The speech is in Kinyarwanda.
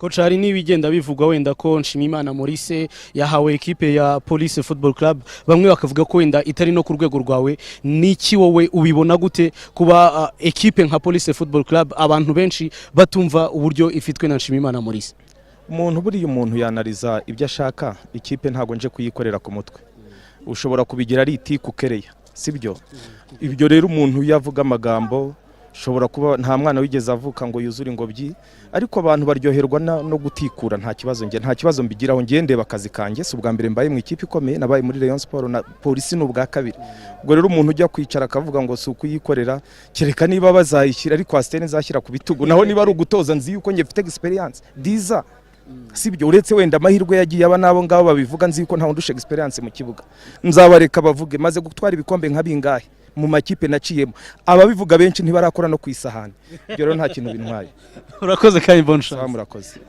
Coach, hari n'ibigenda bivugwa wenda ko Nshimiyimana Maurice yahawe ikipe ya Police Football Club, bamwe bakavuga ko wenda itari no ku rwego rwawe. Niki wowe ubibona gute kuba ekipe nka Police Football Club abantu benshi batumva uburyo ifitwe na Nshimiyimana Maurice? Umuntu buriya umuntu yanariza ibyo ashaka, ikipe ntago nje kuyikorera ku mutwe. Ushobora kubigira ari itikukereya, sibyo? Ibyo rero umuntu yavuga amagambo shobora kuba nta mwana wigeze avuka ngo yuzure ingobyi, ariko abantu baryoherwa no gutikura. Nta kibazo mbigiraho, ngende bakazi kanjye. Si ubwa mbere mbaye mu ikipe ikomeye, nabaye muri Rayon Sport na Police n'ubwa kabiri. Ubwo rero umuntu ujya kwicara akavuga ngo si ukuyikorera, kereka niba bazayishyira ariko Astene zashyira ku bitugu, naho niba ari ugutoza nzi yuko nge mfite experience diza, sibyo? Uretse wenda amahirwe yagiye aba nabo ngabo babivuga, nzi yuko nta undusha experience mu kibuga. Nzabareka bavuge, maze gutwara ibikombe nka bingahe mu makipe naciyemo. Ababivuga benshi ntibarakora no kwisahana. Byo rero nta kintu bintwaye. Urakoze kandi bonne chance. Murakoze.